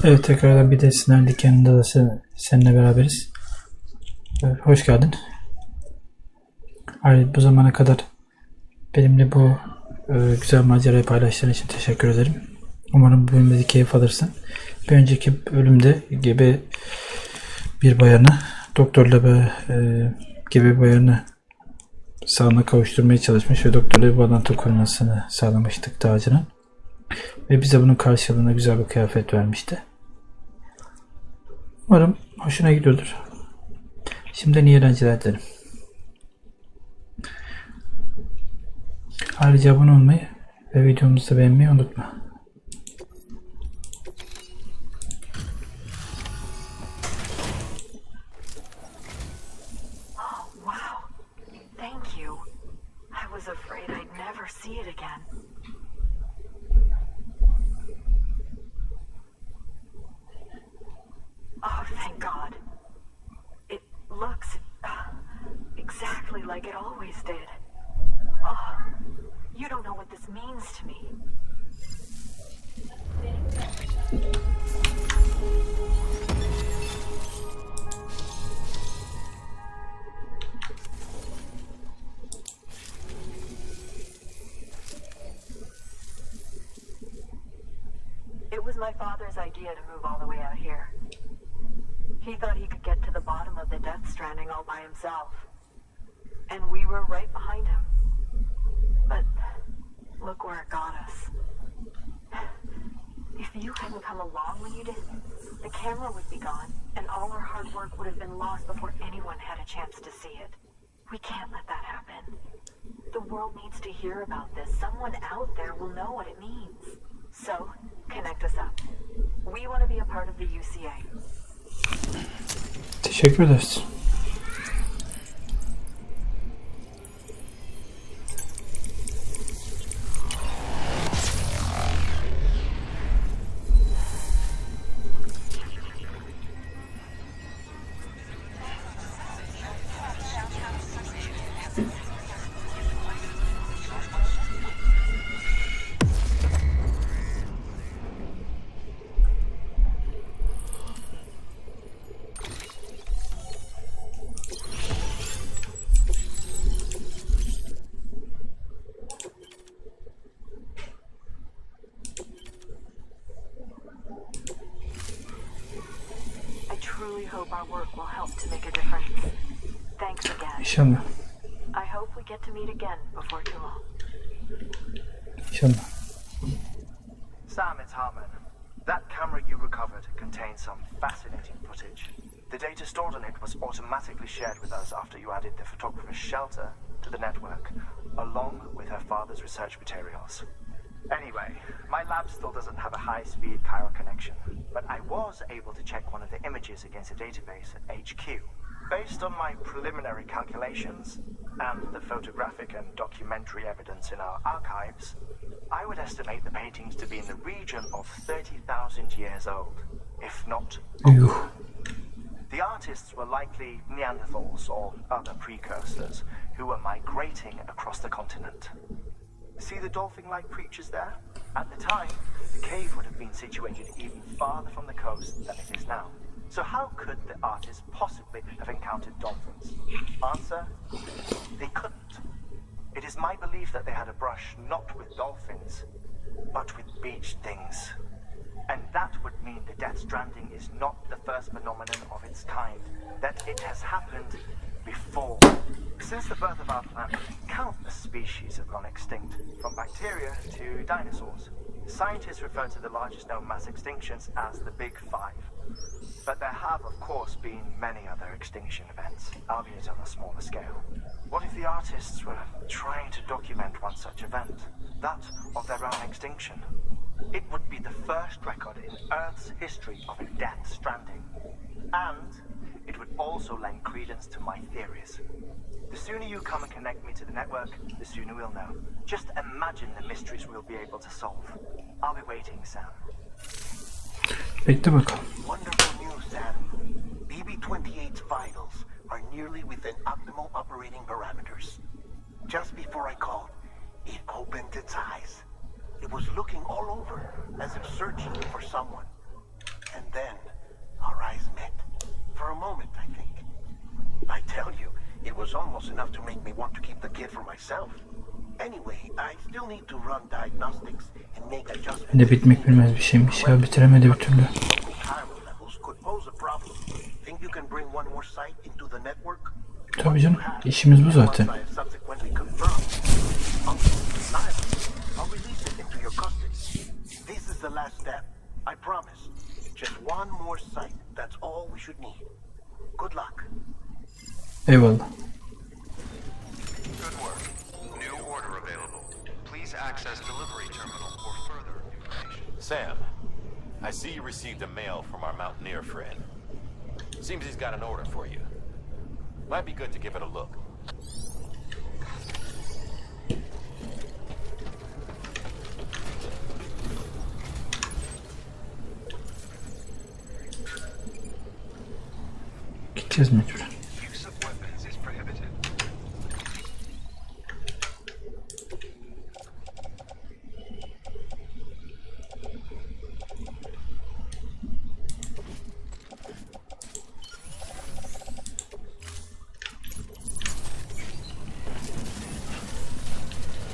Evet, tekrardan bir de Stranding yanında da seninle beraberiz. Evet, hoş geldin. Hayır, bu zamana kadar benimle bu güzel macerayı paylaştığın için teşekkür ederim. Umarım bu bölümde keyif alırsın. Bir önceki bölümde gebe bir bayanı, doktorla gebe bir bayanı sağlığına kavuşturmaya çalışmış ve doktorla bir bağlantı kurmasını sağlamıştık dağcının. Ve bize bunun karşılığında güzel bir kıyafet vermişti. Umarım hoşuna gidiyordur. Şimdiden iyi eğlenceler dilerim. Ayrıca abone olmayı ve videomuzu da beğenmeyi unutma. Oh, wow. Thank you. I was afraid I'd never see it again. Oh, thank God. It looks exactly like it always did. Oh, you don't know what this means to me. It was my father's idea to move all the way out here. He thought he could get to the bottom of the death stranding all by himself. And we were right behind him. But look where it got us. If you hadn't come along when you did, the camera would be gone, and all our hard work would have been lost before anyone had a chance to see it. We can't let that happen. The world needs to hear about this. Someone out there will know what it means. So, connect us up. We want to be a part of the UCA. Teşekkür ederiz. Hope our work will help to make a difference. Thanks again. İnşallah. I hope we get to meet again before too long. İnşallah. Sam, it's Hartman. That camera you recovered contains some fascinating footage. The data stored on it was automatically shared with us after you added the photographer's shelter to the network, along with her father's research materials. Anyway, my lab still doesn't have a high-speed chiral connection, but I was able to check one of the images against a database at HQ. Based on my preliminary calculations and the photographic and documentary evidence in our archives, I would estimate the paintings to be in the region of 30,000 years old, if not older. The artists were likely Neanderthals or other precursors who were migrating across the continent. See the dolphin-like creatures there? At the time, the cave would have been situated even farther from the coast than it is now. So how could the artists possibly have encountered dolphins? Answer, they couldn't. It is my belief that they had a brush not with dolphins, but with beach things. And that would mean the death stranding is not the first phenomenon of its kind, that it has happened before. Since the birth of our planet, countless species have gone extinct, from bacteria to dinosaurs. Scientists refer to the largest known mass extinctions as the Big Five. But there have, of course, been many other extinction events, albeit on a smaller scale. What if the artists were trying to document one such event, that of their own extinction? It would be the first record in Earth's history of a death stranding. And it would also lend credence to my theories. The sooner you come and connect me to the network, the sooner we'll know. Just imagine the mysteries we'll be able to solve. I'll be waiting, Sam. Bekle bakalım. Wonderful news, Sam. BB-28's vitals are nearly within optimal operating parameters. Just before I called, it opened its eyes. It was looking all over, as if searching for someone. And then our eyes met. For a moment, I think. I tell you, it was almost enough to make me want to keep the kid for myself. Anyway, I still need to run diagnostics and make adjustments. Ne bitmek bilmez bir şeymiş ya, bitiremedi bir türlü. Tabii canım, işimiz bu zaten. Eyvallah. Sam, I see you received a mail from our mountaineer friend. Seems he's got an order for you. Might be good to give it a look. Gideceğiz mecburen.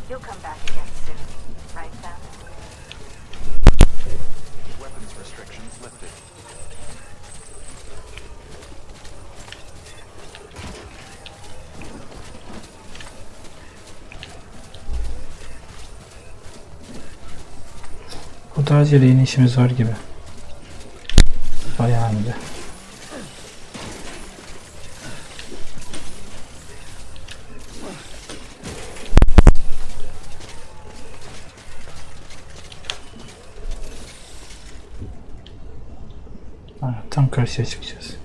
You'll come back again soon, right, Sam? Weapons restrictions lifted. Bu da acele yeni işimiz var gibi. Bayağı hem de. Tam karşıya çıkacağız.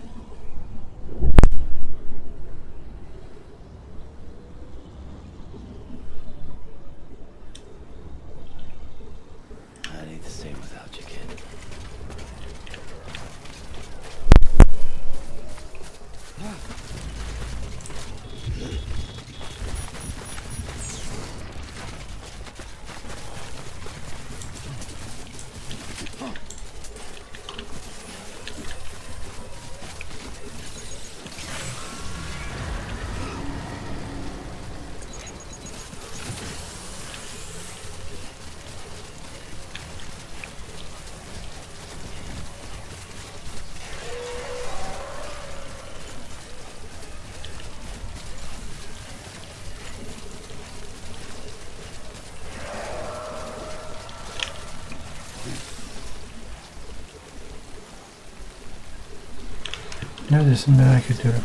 Neredesin merak ediyorum.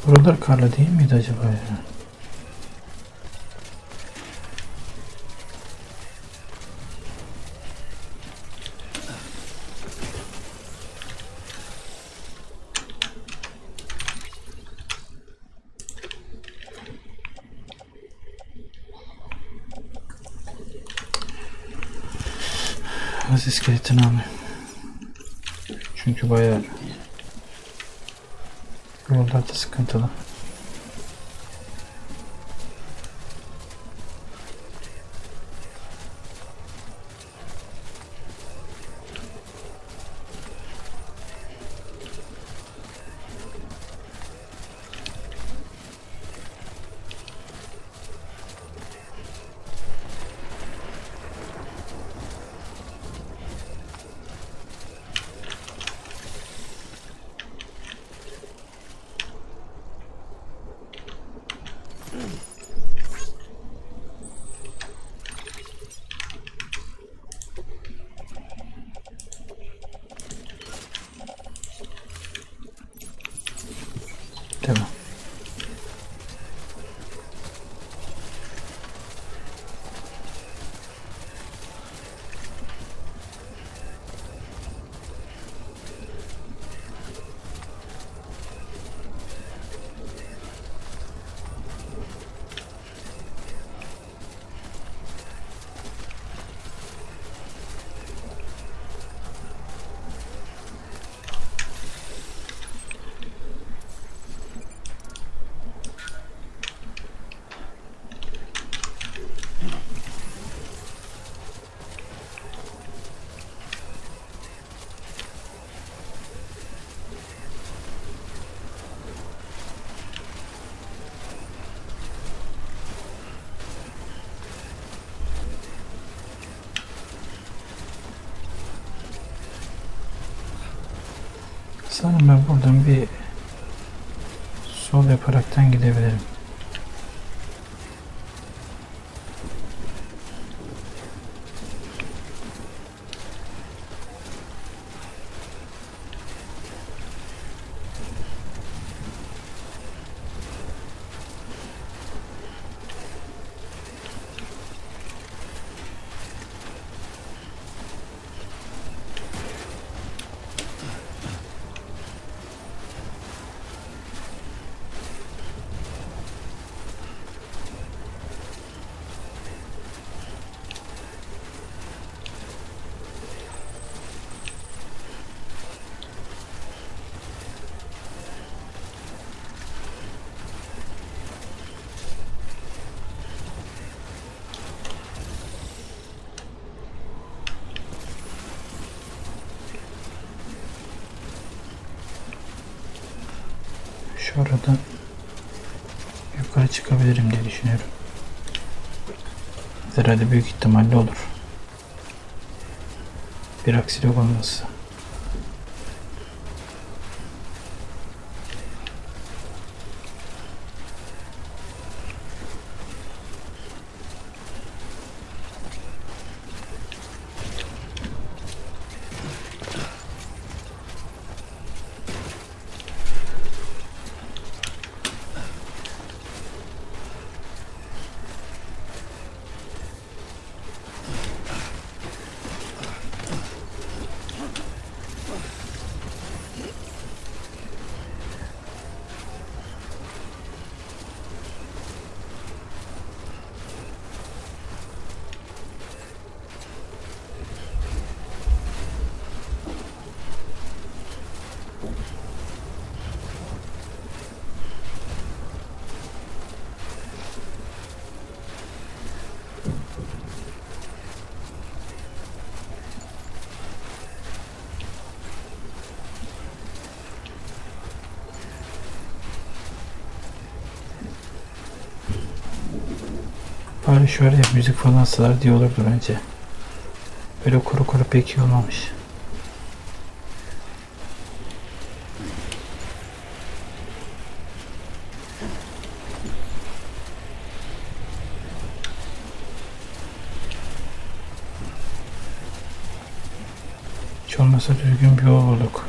Buralar karlı değil miydi acaba ya? Az iskeletini alayım. Çünkü bayağı yollarda sıkıntılı. Tamam. Sanırım ben buradan bir sol yaparaktan gidebilirim. Şu arada yukarı çıkabilirim diye düşünüyorum. Herhalde büyük ihtimalle olur. Bir aksilik olmazsa. Bari şu araya müzik falan sığar diye olurdu bence. Böyle kuru kuru pek iyi olmamış. Hiç olmasa düzgün bir yol bulduk.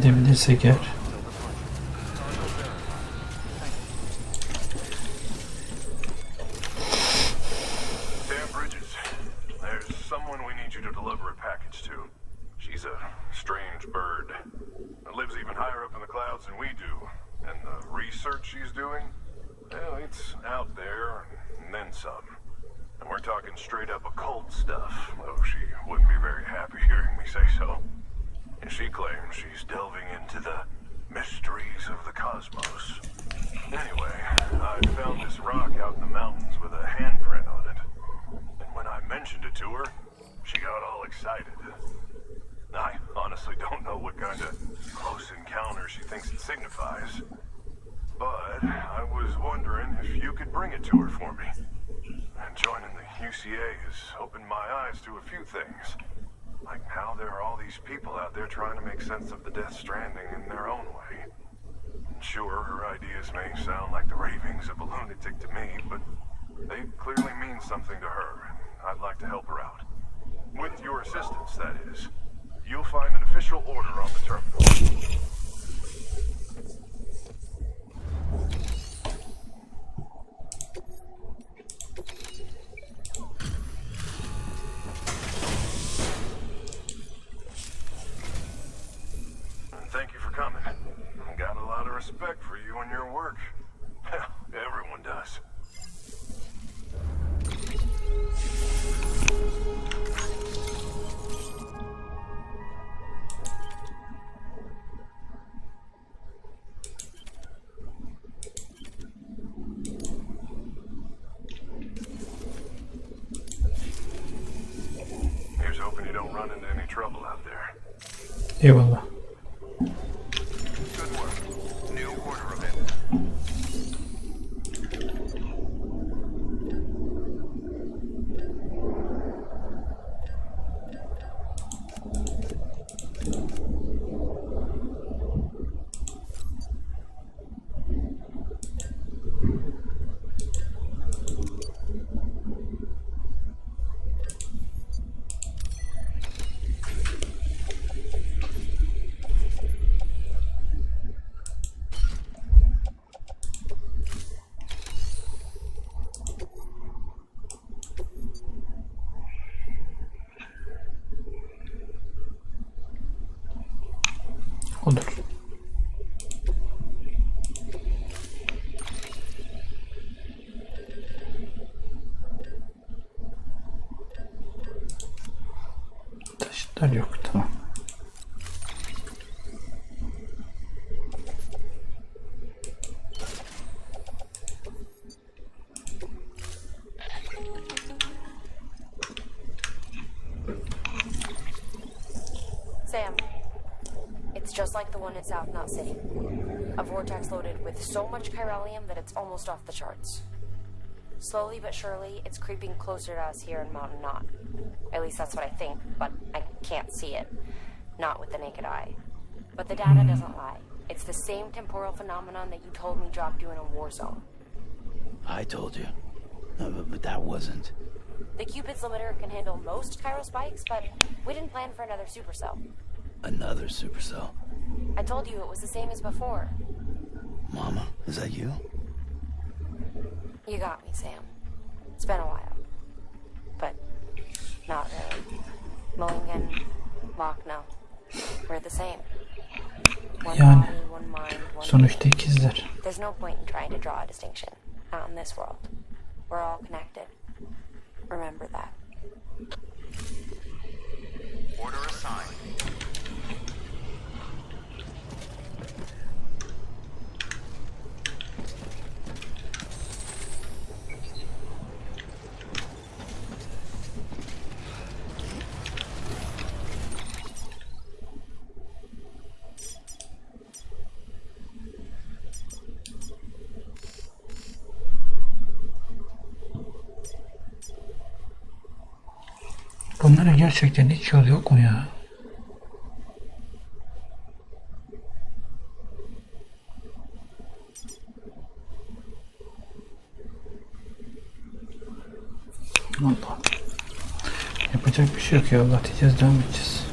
edebilirsek eğer. Straight up occult stuff, though she wouldn't be very happy hearing me say so. And she claims she's delving into the mysteries of the cosmos. Anyway, I found this rock out in the mountains with a handprint on it. And when I mentioned it to her, she got all excited. I honestly don't know what kind of close encounter she thinks it signifies. But I was wondering if you could bring it to her for me. And joining the UCA has opened my eyes to a few things. Like how there are all these people out there trying to make sense of the Death Stranding in their own way. Sure, her ideas may sound like the ravings of a lunatic to me, but they clearly mean something to her, and I'd like to help her out. With your assistance, that is. You'll find an official order on the terminal. Respect for you and your work. Everyone does. Here's hoping you don't run into any trouble out there. Eyvallah. Olur. Taşıtlar yok, tamam. Sam. It's just like the one at South Knot City. A vortex loaded with so much chiralium that it's almost off the charts. Slowly but surely, it's creeping closer to us here in Mountain Knot. At least that's what I think, but I can't see it. Not with the naked eye. But the data doesn't lie. It's the same temporal phenomenon that you told me dropped you in a war zone. I told you. But that wasn't. The Cupid's limiter can handle most chiral spikes, but we didn't plan for another supercell. Another supercell? I told you it was the same as before. Mama, is that you? You got me, Sam. It's been a while. But not really. Mulligan, Locke, no. We're the same. One Yani body, one mind, one sonuçta being. ikizler. There's no point in trying to draw a distinction. Not in this world. We're all connected. Remember that. Order assigned. Bunlara gerçekten hiç yol yok mu ya? Allah. Yapacak bir şey yok ya. Allah diyeceğiz, devam edeceğiz.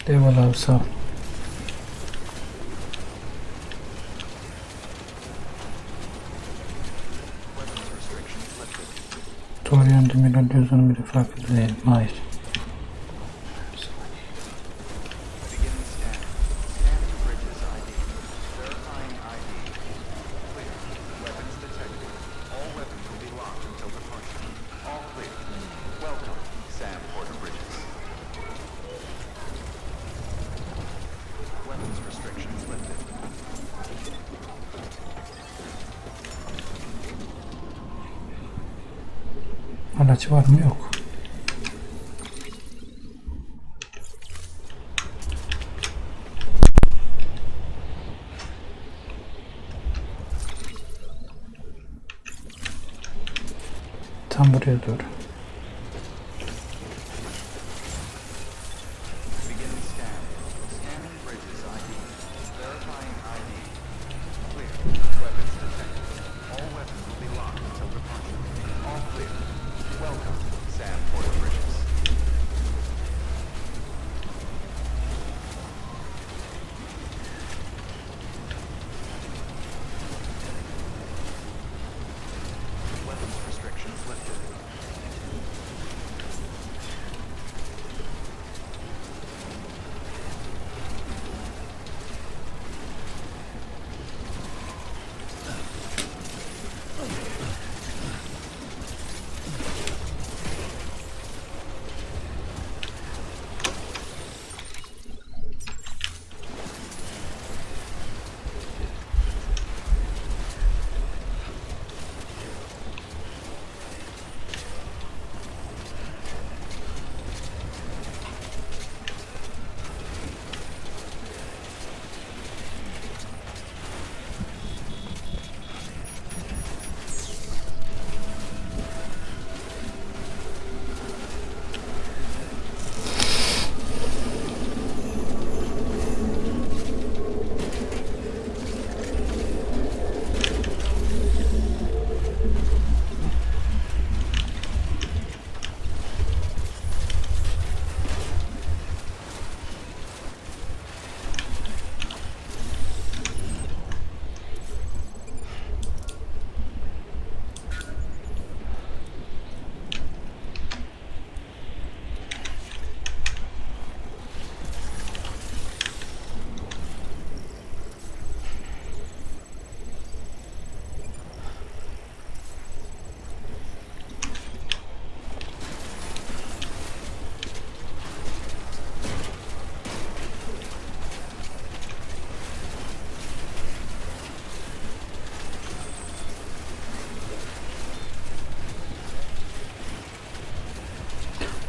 Eyvallah abi, sağ ol. Doğru yöntem ilerliyoruz, onun biri farklı değilim. Hayır. Araç var mı? Yok. Tam buraya doğru.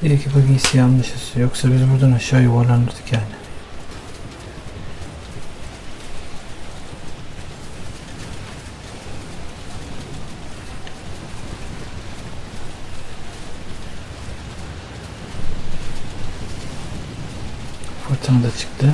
İyi ki bu giysi yanlışız. Yoksa biz buradan aşağı yuvarlanırdık yani. Fırtına da çıktı.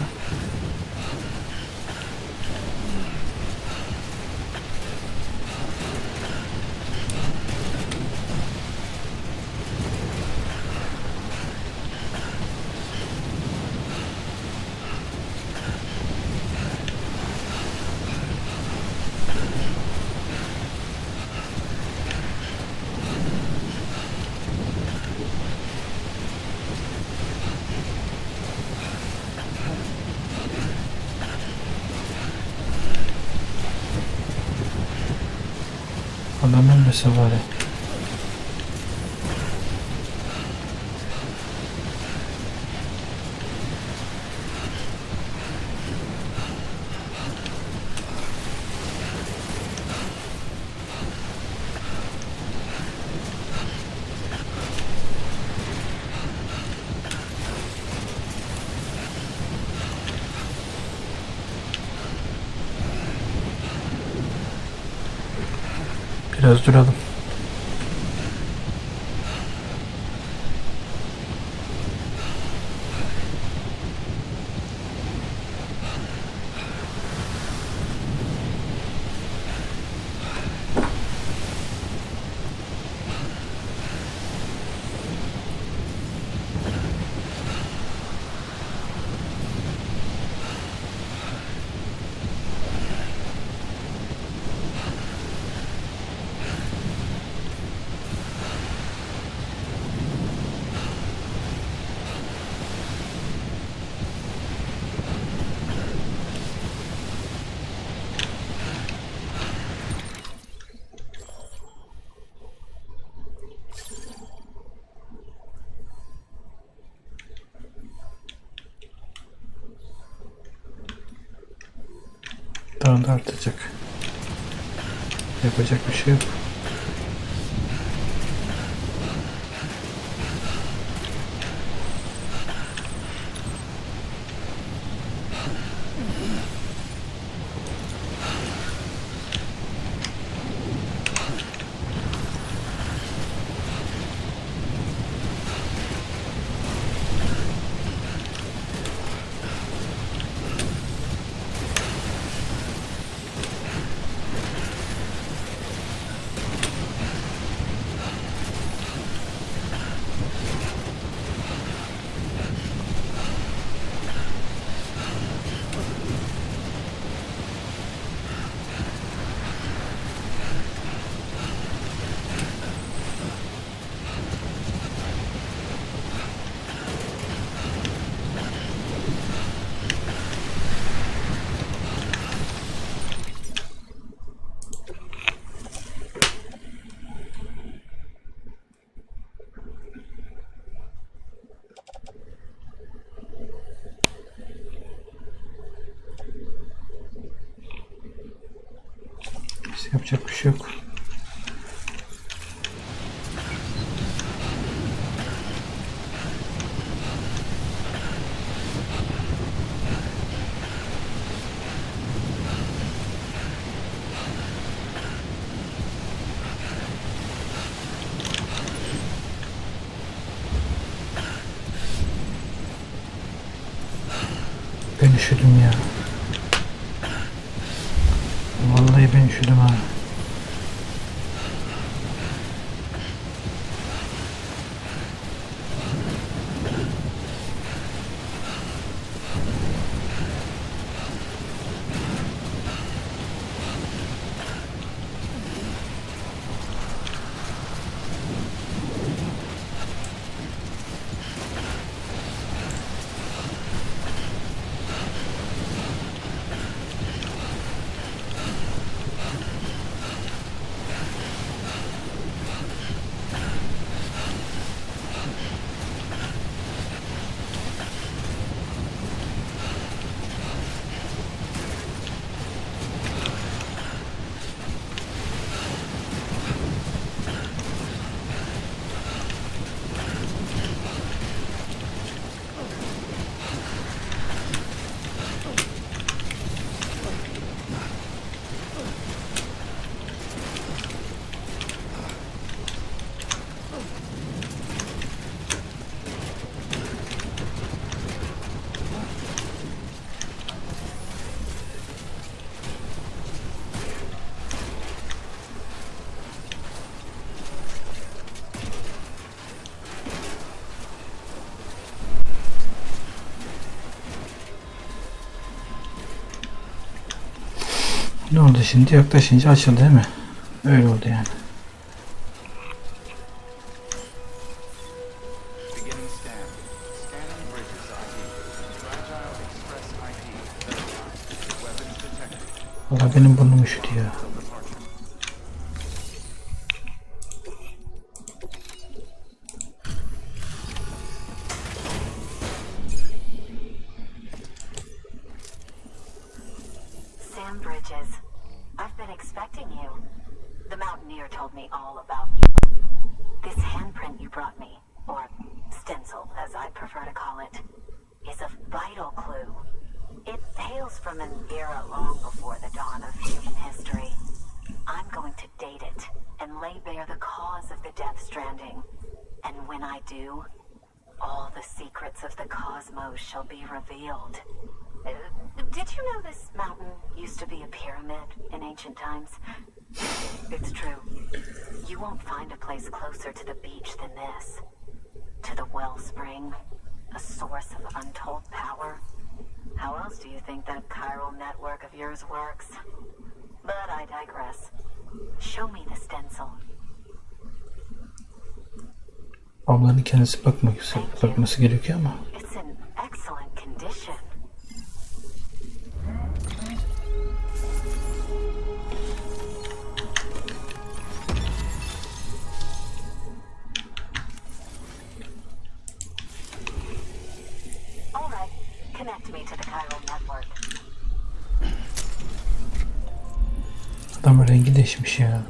Adam ölmese bari. Biraz duralım. Daha da artacak. Yapacak bir şey yok. Yapacak bir şey yok. Ben üşüdüm ya. Vallahi ben üşüdüm ha. Ne oldu şimdi? Yaklaşınca açıldı değil mi? Öyle oldu yani. Vallahi benim burnum üşüdü ya. I've been expecting you. The mountaineer told me all about you. This handprint you brought me, or stencil as I prefer to call it, is a vital clue. It hails from an era long before the dawn of human history. I'm going to date it and lay bare the cause of the Death Stranding. And when I do, all the secrets of the cosmos shall be revealed. Did you know this mountain used to be a pyramid in ancient times? It's true. You won't find a place closer to the beach than this. To the wellspring, a source of untold power. How else do you think that chiral network of yours works? But I digress. Show me the stencil. Ablanın kendisi bakması gerekiyor ama. It's in excellent condition. All right, connect me to the chiral network. Ama rengi değişmiş ya.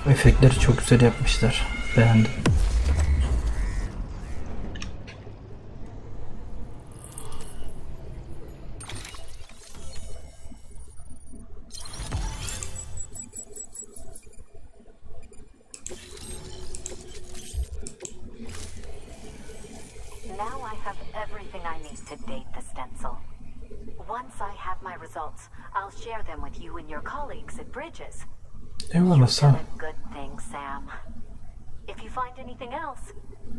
Efektleri çok güzel yapmışlar. Beğendim. Now I have everything I need to date the stencil. Once I have my results, I'll share them with you and your colleagues at Bridges. Eyvallah, sağ ol. You've done a good thing, Sam. If you find anything else,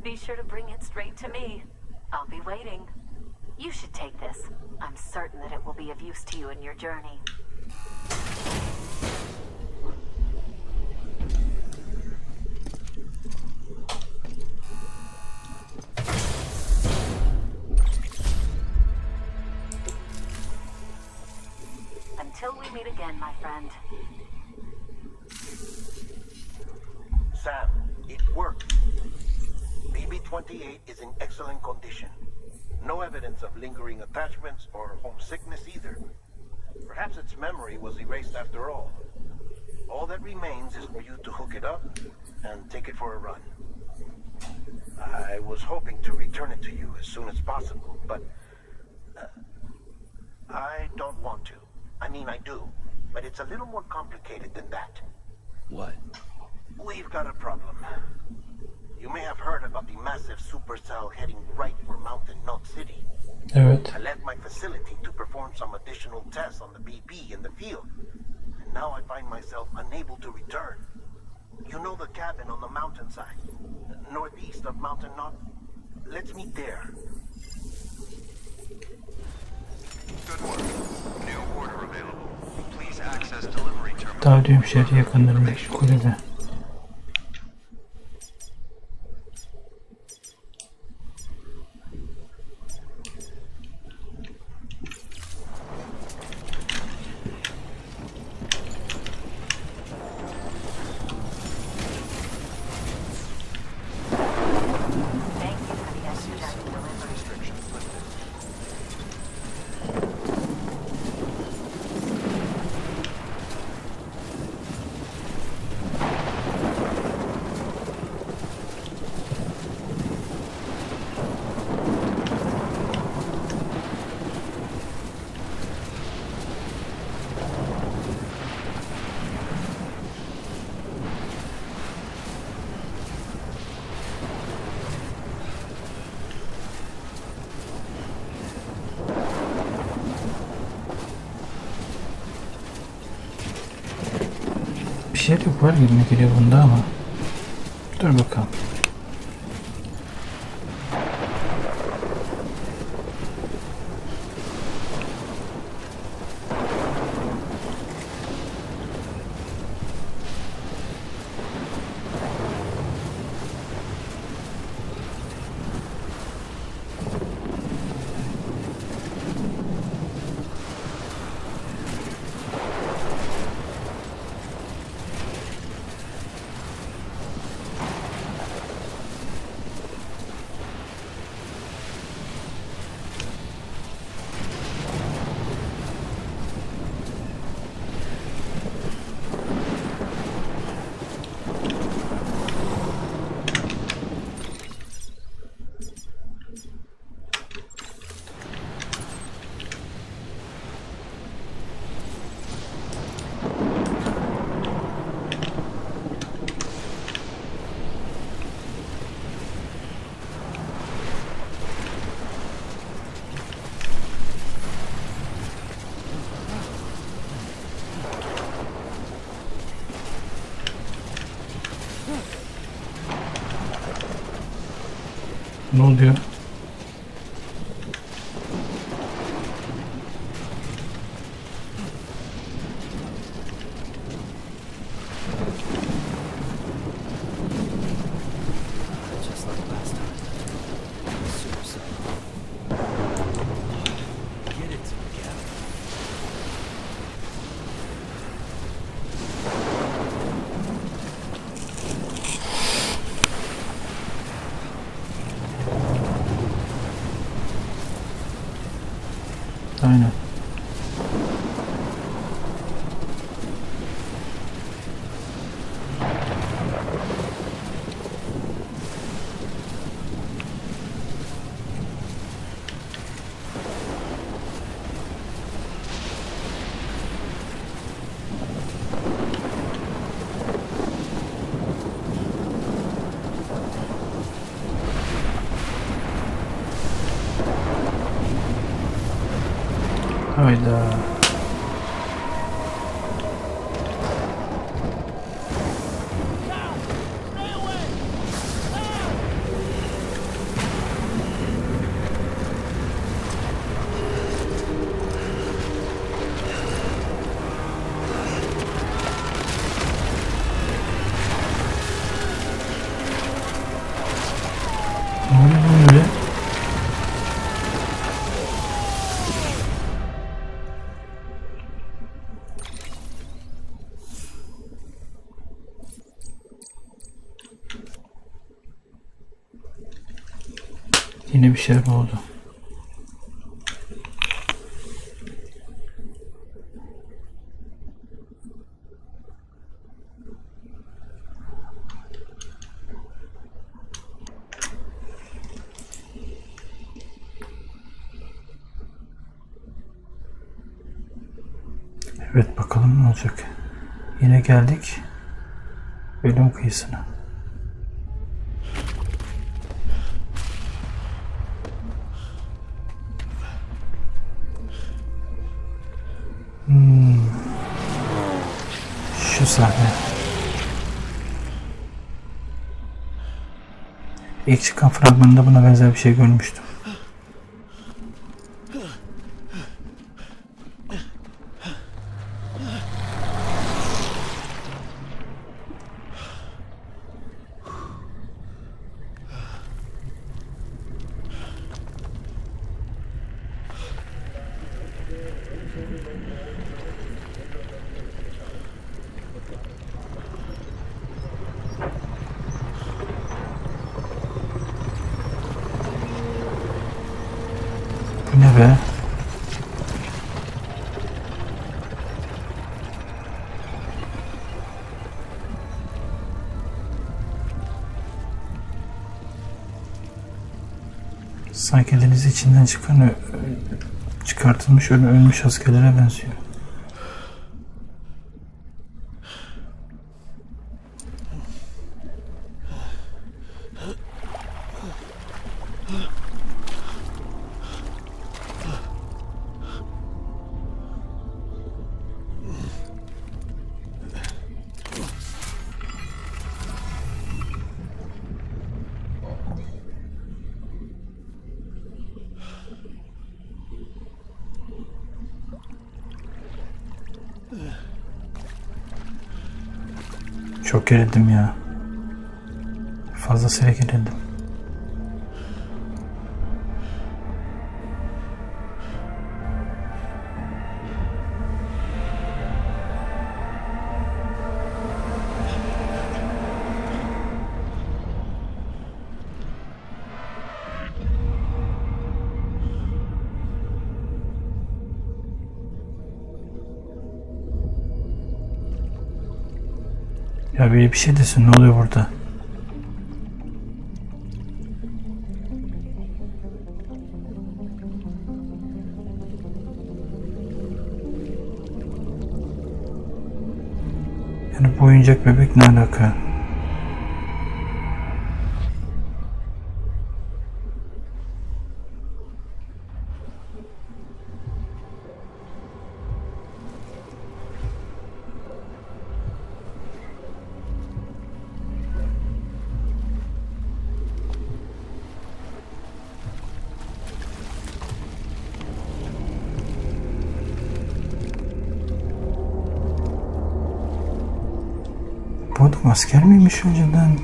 be sure to bring it straight to me. I'll be waiting. You should take this. I'm certain that it will be of use to you in your journey. Until we meet again, my friend. Sam, it worked. BB-28 is in excellent condition. No evidence of lingering attachments or homesickness either. Perhaps its memory was erased after all. All that remains is for you to hook it up and take it for a run. I was hoping to return it to you as soon as possible, but I don't want to. I mean, I do, but it's a little more complicated than that. What? We've got a problem. You may have heard about the massive supercell heading right for Mountain Knot City. Evet. I left my facility to perform some additional tests on the BB in the field, and now I find myself unable to return. You know the cabin on the mountainside, northeast of Mountain Knot? Let's meet there. Good work. New order available. Please access delivery terminal. Dağ şehri yakınlarındaki kulede. Bir şeylik var gibi geliyor bunda ama. Dur bakalım. Ne oluyor? Just like last time. Supercell. Get it together. Aynen. Hayda. Ne oluyor lan öyle? Yine bir şeyler oldu. Evet, bakalım ne olacak. Yine geldik ölüm kıyısına. Şu sahne. İlk çıkan fragmanında buna benzer bir şey görmüştüm. Ne be? Sanki deniz içinden çıkartılmış ölmüş askerlere benziyor. Çok gerildim ya. Fazlasıyla gerildim. Ya böyle bir şey desin, ne oluyor burada? Yani bu oyuncak bebek ne alaka? Bu adam asker miymiş önceden?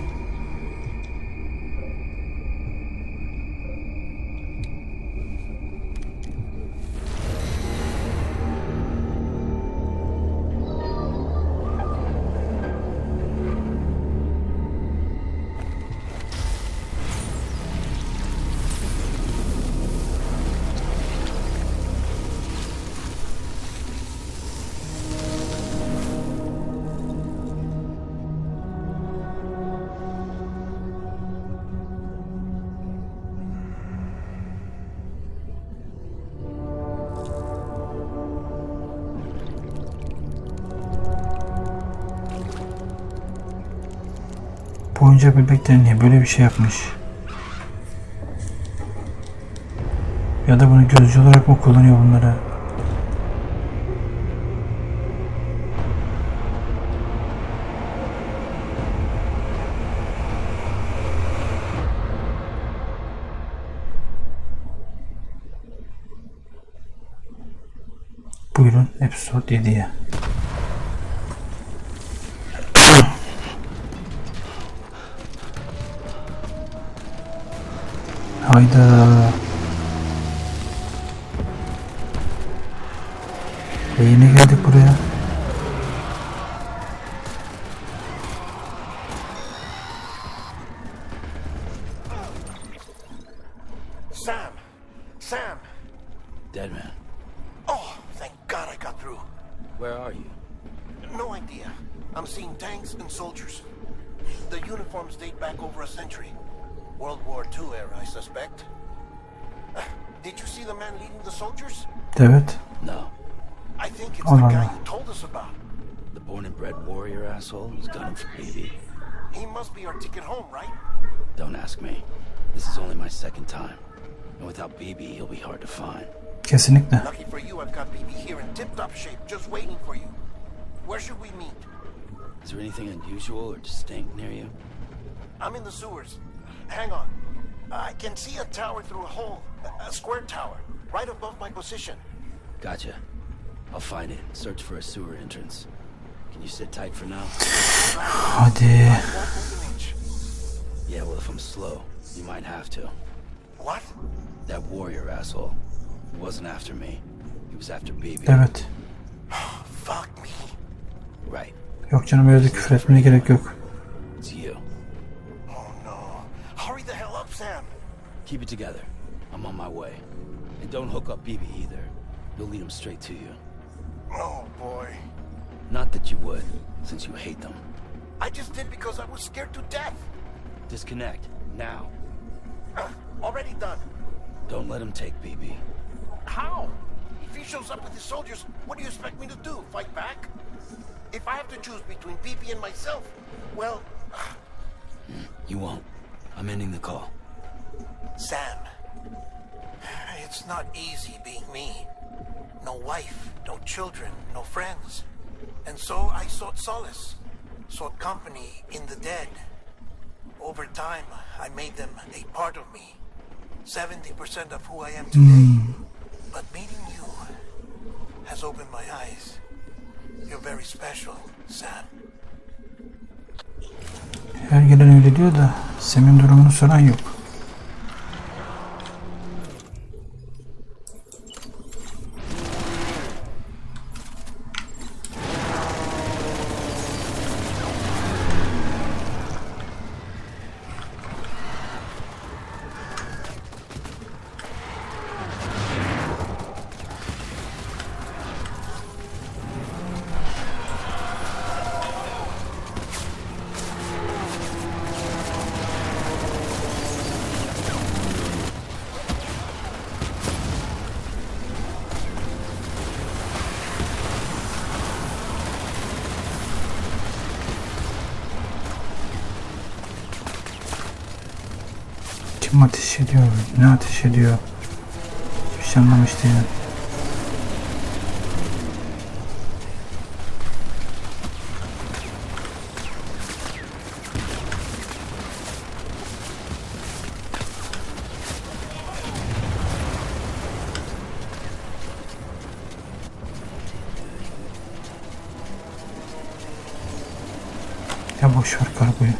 Bu oyuncak bebekler niye böyle bir şey yapmış? Ya da bunu gözcü olarak mı kullanıyor bunları? Buyurun episode 7'ye. Hayda. Yine geldik buraya. Sam! Dead man. Oh, thank God I got through. Where are you? No idea. I'm seeing tanks and soldiers. The uniforms date back over a century. World War II era, I suspect. Did you see the man leading the soldiers? Evet. No. I think it's the guy you told us about. The born and bred warrior asshole who's gunning for BB. He must be our ticket home, right? Don't ask me. This is only my second time. And without BB, he'll be hard to find. Kesinlikle. Lucky for you, I've got BB here in tip-top shape, just waiting for you. Where should we meet? Is there anything unusual or distinct near you? I'm in the sewers. Hang on. I can see a tower through a hole. A square tower. Right above my position. Gotcha. I'll find it. Search for a sewer entrance. Can you sit tight for now? Hadi. Yeah, well, if I'm slow, you might have to. What? That warrior asshole. He wasn't after me. He was after BB. Evet. Fuck me. Right. Yok canım, öyle de küfür etmeye gerek yok. It's you. Oh no. Hurry the hell up, Sam. Keep it together. I'm on my way. And don't hook up BB either. You'll lead him straight to you. Oh boy. Not that you would, since you hate them. I just did because I was scared to death. Disconnect. Now. Already done. Don't let him take BB. How? If he shows up with his soldiers, what do you expect me to do? Fight back? If I have to choose between BB and myself, well... You won't. I'm ending the call. Sam, it's not easy being me. No wife, no children, no friends. And so I sought solace, sought company in the dead. Over time, I made them a part of me. 70% of who I am today. But meeting you has opened my eyes. You're very special, Sam. Her gelen öyle diyor da Sam'in durumunu soran yok. Kim ateş ediyor? Ne ateş ediyor? Hiçbir şey anlamış değilim. Ya boş ver kargoyu.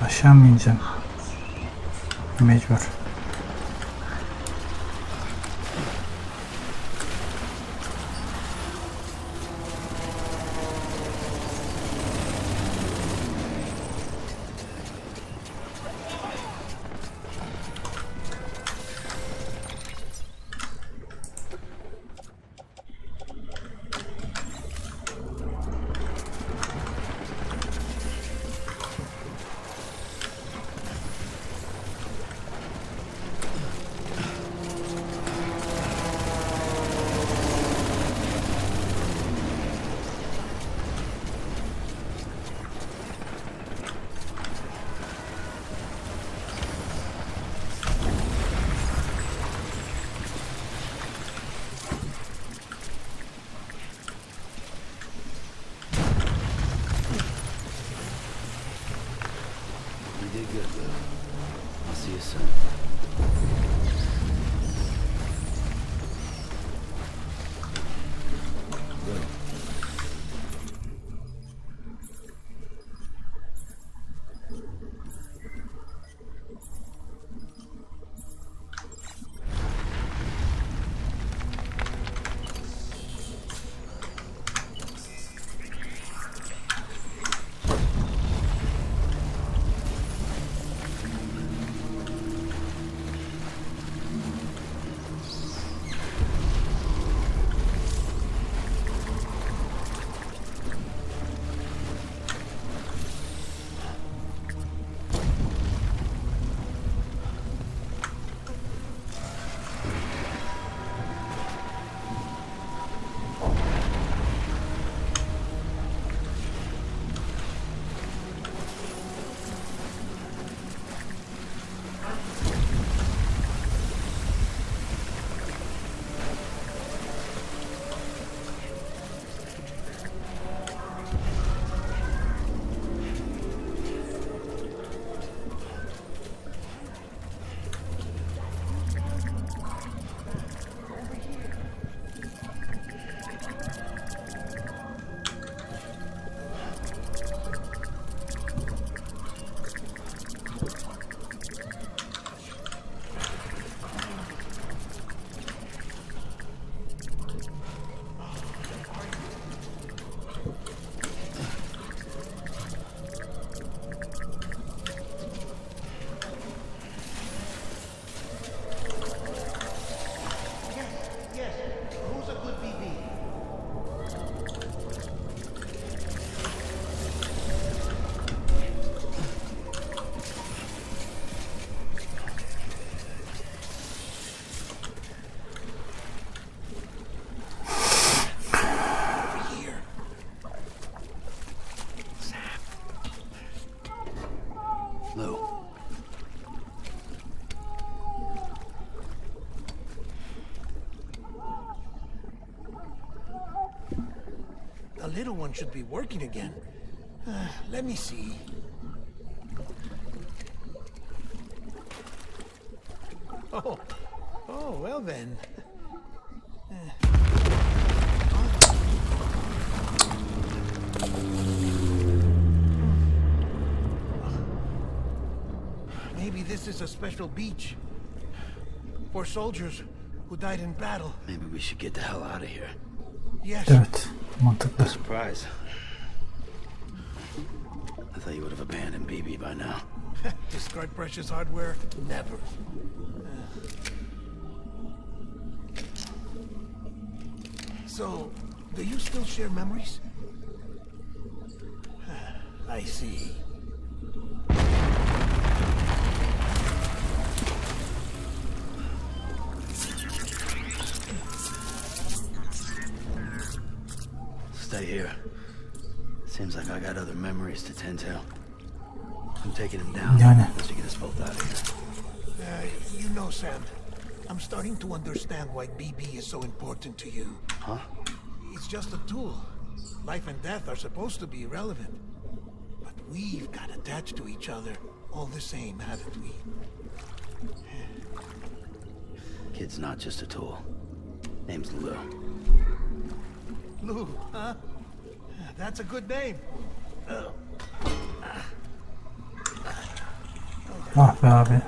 Aşağı mı ineceğim? Mecbur. son. The little one should be working again. Let me see. Oh, well then. Maybe this is a special beach for soldiers who died in battle. Maybe we should get the hell out of here. Yes. Evet, mantıklı. Surprise. I thought you would have abandoned BB by now. Discard precious hardware? Never. So, do you still share memories? I see. Stay here. Seems like I got other memories to tend to. I'm taking him down. Yani. Once you get us both out of here. You know, Sam, I'm starting to understand why BB is so important to you. Huh? It's just a tool. Life and death are supposed to be irrelevant. But we've got attached to each other all the same, haven't we? Kid's not just a tool. Name's Lou. Lou, huh? That's a good name. Ah be abi.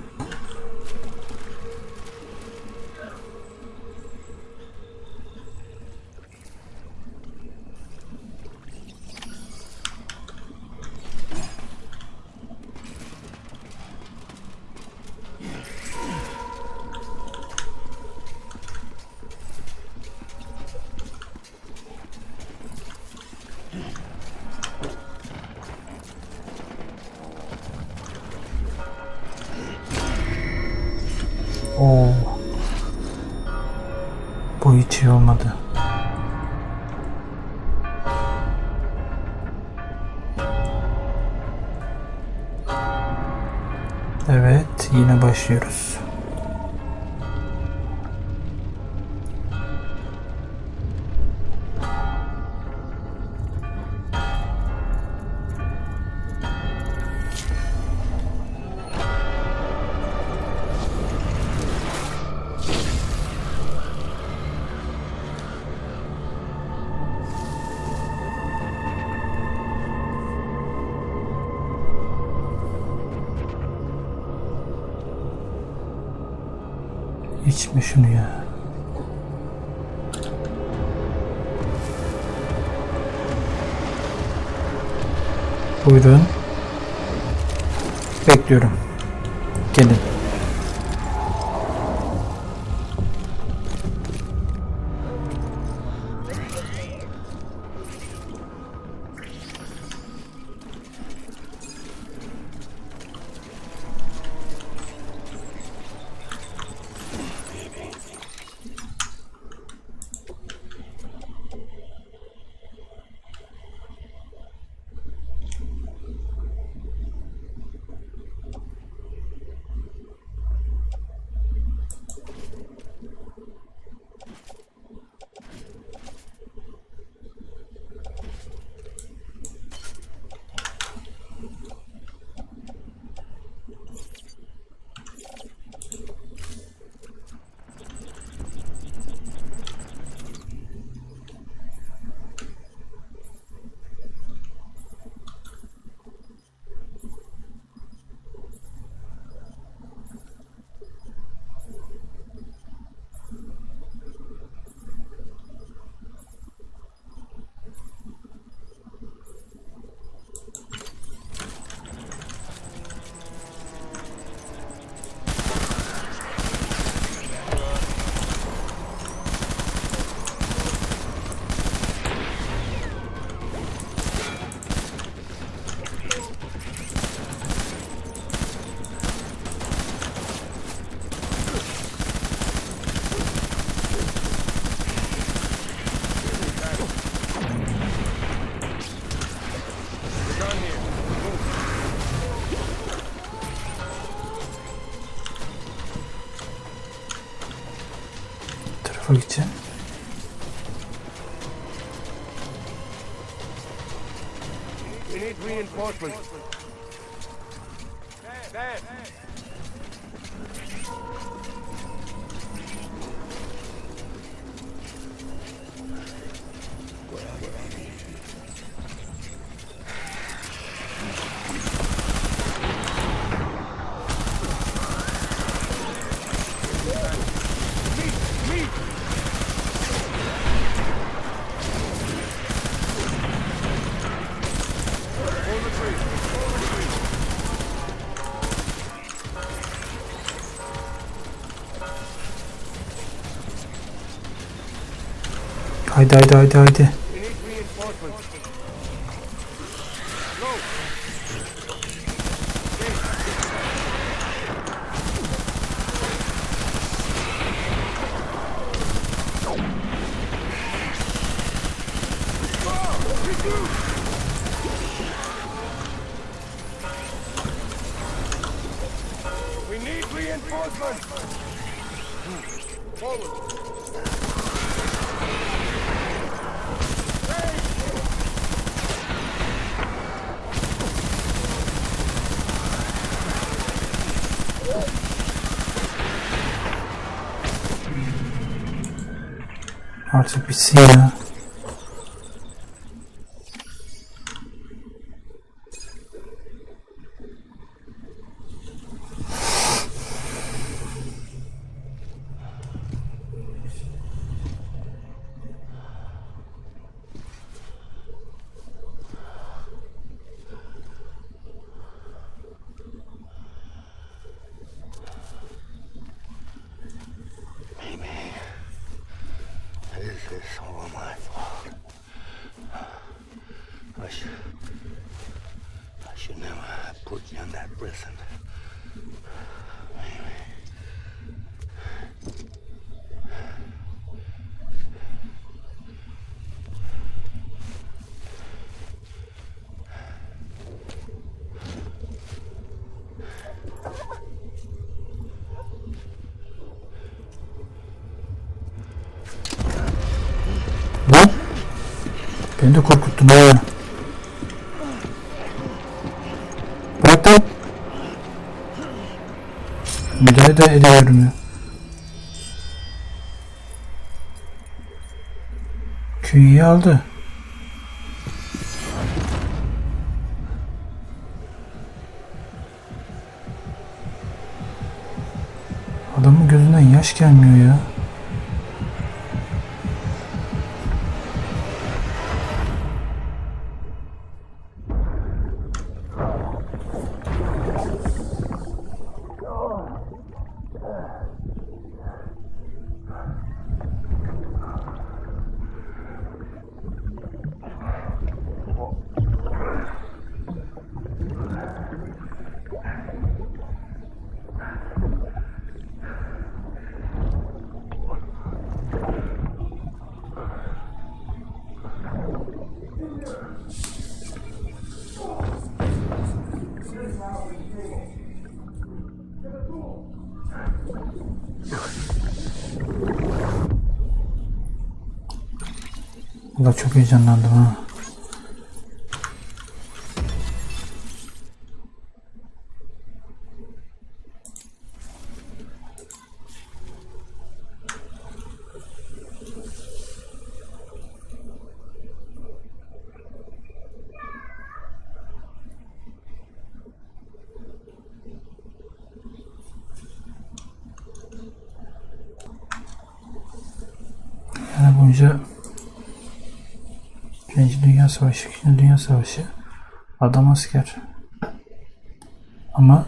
Oo. Bu hiç iyi olmadı. Evet, yine başlıyoruz. İçme şunu ya. Buyurun. Bekliyorum. Gelin. Tarafa gideceğim. We need reinforcements. Haydi haydi haydi haydi. We need reinforcements. Forward. Artık bitsin ya. This is all my fault. I should never have put you in that prison. Lan! Beni de korkuttun ha. Bırak lan! Müdahale de ediyorum ya. Künyeyi aldı. Adamın gözünden yaş gelmiyor ya. Valla çok heyecanlandım ha. Yani boyunca Birinci Dünya Savaşı, İkinci Dünya Savaşı, adam asker. Ama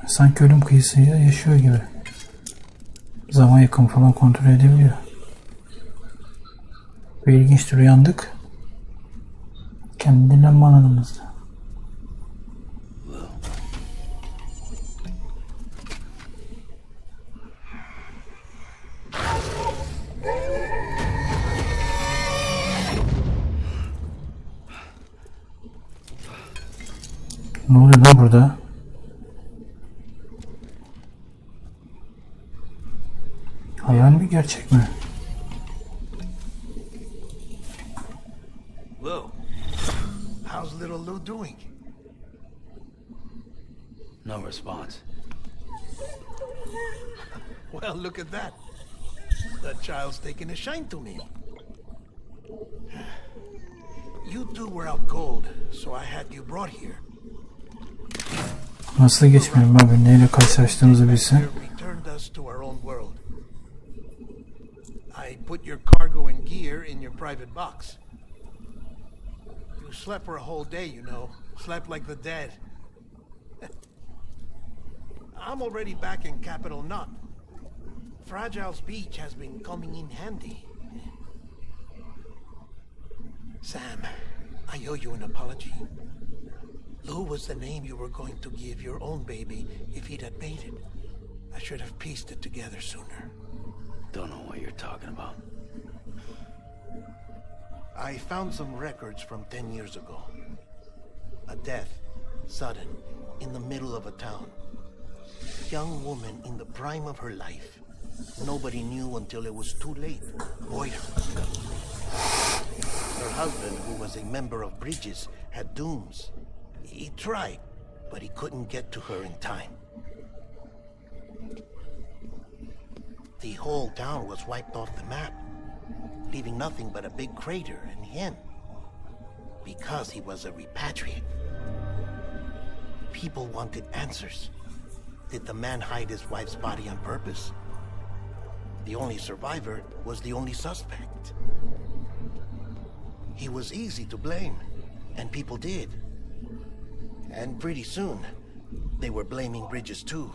sanki ölüm kıyısıyla yaşıyor gibi. Zaman yakın falan kontrol edebiliyor. Ve ilginçtir, uyandık. Kendi dinlenme alanımızda. Ne oluyor lan burada? Hayal mi, gerçek mi? Lou, how's little Lou doing? No response. Well, look at that. That child's taking a shine to me. You two were out cold, so I had you brought here. Nasıl geçmiyorum abi, neyle karşılaştığımızı bilsen. Returned us to our own world. I put your cargo and gear in your private box. You slept for a whole day, you know. Slept like the dead. I'm already back in Capital Knot. Fragile's beach has been coming in handy. Sam, I owe you an apology. Lou was the name you were going to give your own baby if he'd had made it. I should have pieced it together sooner. Don't know what you're talking about. I found some records from 10 years ago. A death, sudden, in the middle of a town. Young woman in the prime of her life. Nobody knew until it was too late. Moira. Her husband, who was a member of Bridges, had dooms. He tried, but he couldn't get to her in time. The whole town was wiped off the map, leaving nothing but a big crater and him, because he was a repatriate. People wanted answers. Did the man hide his wife's body on purpose? The only survivor was the only suspect. He was easy to blame, and people did. And pretty soon, they were blaming Bridges too.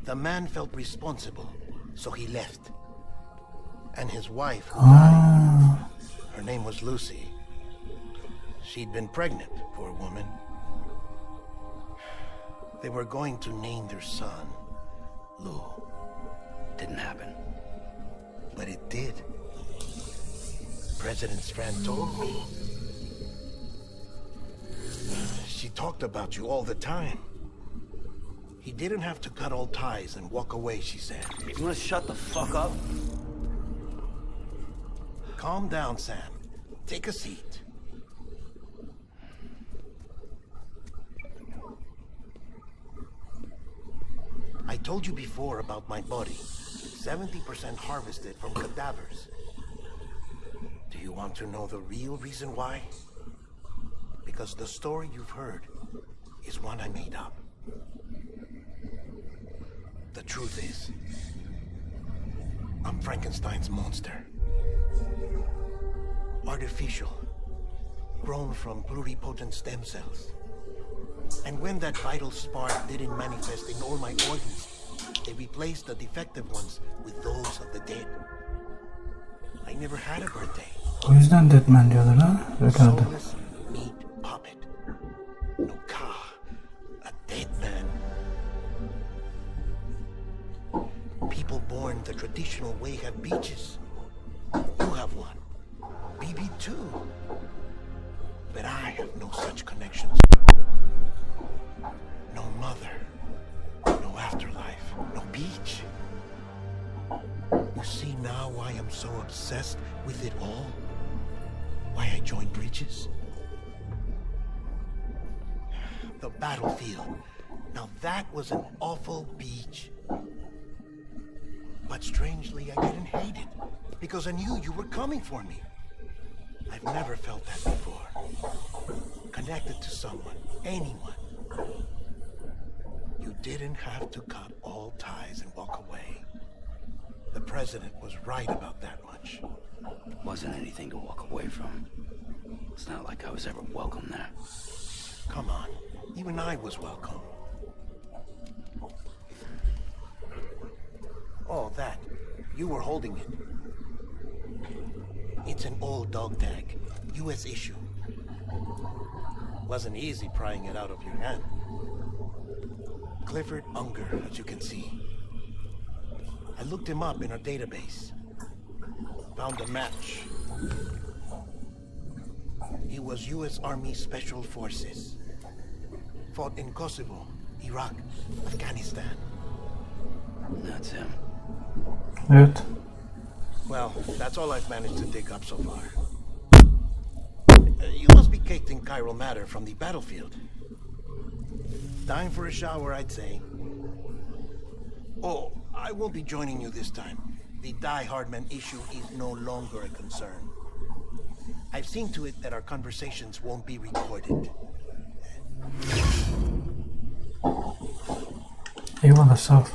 The man felt responsible, so he left. And his wife, who died, her name was Lucy. She'd been pregnant, poor woman. They were going to name their son Lou. Didn't happen. But it did. President Strand told me. She talked about you all the time. He didn't have to cut all ties and walk away, she said. You wanna shut the fuck up? Calm down, Sam. Take a seat. I told you before about my body. 70% harvested from cadavers. Do you want to know the real reason why? Because the story you've heard is one I made up. The truth is, I'm Frankenstein's monster. Artificial, grown from pluripotent stem cells. And when that vital spark didn't manifest in all my organs, they replaced the defective ones with those of the dead. I never had a birthday. O yüzden Deadman diyorlar ha. Öyle adı. Soulless meat puppet. No car. A dead man. People born the traditional way have beaches. You have one. BB too. But I have no such connections. No mother. No afterlife. No beach. You see now why I'm so obsessed with it all? Why I joined Bridges? The battlefield. Now that was an awful beach. But strangely, I didn't hate it. Because I knew you were coming for me. I've never felt that before. Connected to someone, anyone. You didn't have to cut all ties and walk away. The president was right about that much. Wasn't anything to walk away from. It's not like I was ever welcome there. Come on, even I was welcome. Oh, that. You were holding it. It's an old dog tag, US issue. Wasn't easy prying it out of your hand. Clifford Unger, as you can see. I looked him up in our database. Found a match. He was US Army Special Forces. Fought in Kosovo, Iraq, Afghanistan. That's him. Evet. Well, that's all I've managed to dig up so far. You must be caked in chiral matter from the battlefield. Time for a shower, I'd say. Oh, I won't be joining you this time. The Die Hardman issue is no longer a concern. I've seen to it that our conversations won't be recorded. Eyvallah, sağ ol.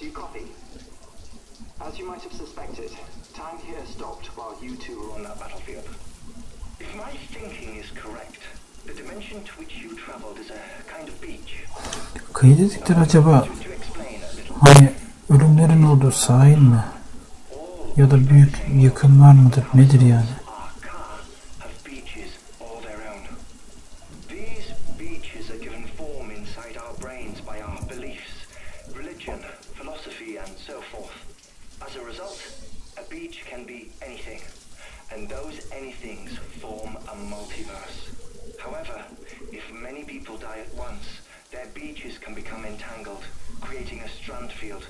Do you copy? As you might have suspected, time here stopped while you two were on that battlefield. If my thinking is correct, the dimension to which you traveled is a kind of beach. Kıyı dedikleri acaba hani ölümlerin olduğu sahil mi? Ya da büyük yıkımlar mıdır? Nedir yani? And those anythings form a multiverse. However, if many people die at once, their beaches can become entangled, creating a strand field.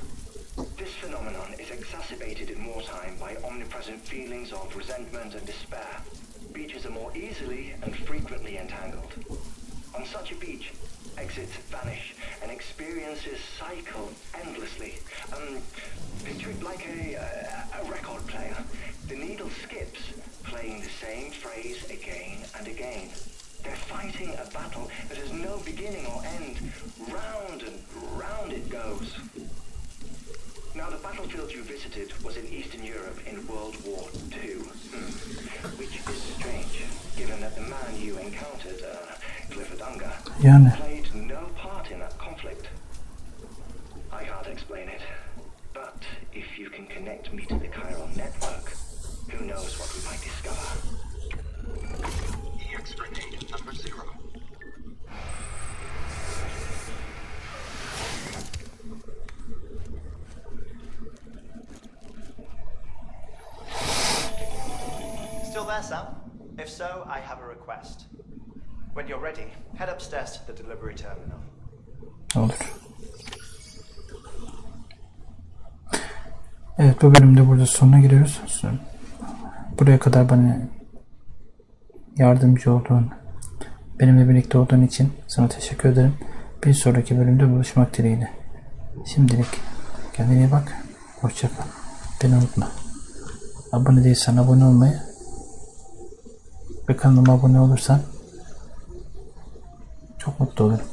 This phenomenon is exacerbated in wartime by omnipresent feelings of resentment and despair. Beaches are more easily and frequently entangled. On such a beach, exits vanish and experiences cycle endlessly. Picture it like a record player. The needle skips, playing the same phrase again and again. They're fighting a battle that has no beginning or end. Round and round it goes. Now, the battlefield you visited was in Eastern Europe in World War II. Which is strange, given that the man you encountered, Clifford Unger, played no part in that conflict. I can't explain it, but if you can connect me to the chiral network, who knows what we might discover. EX grenade number 0. Still there, Sam? If so, I have a request. When you're ready, head upstairs to the delivery terminal. Olur. Evet, bu bölümde burada sonuna giriyoruz. Buraya kadar bana yardımcı olduğun, benimle birlikte olduğun için sana teşekkür ederim. Bir sonraki bölümde buluşmak dileğiyle. Şimdilik kendine iyi bak. Hoşça kal. Beni unutma. Abone değilsen abone olmayı ve kanalıma abone olursan çok mutlu olurum.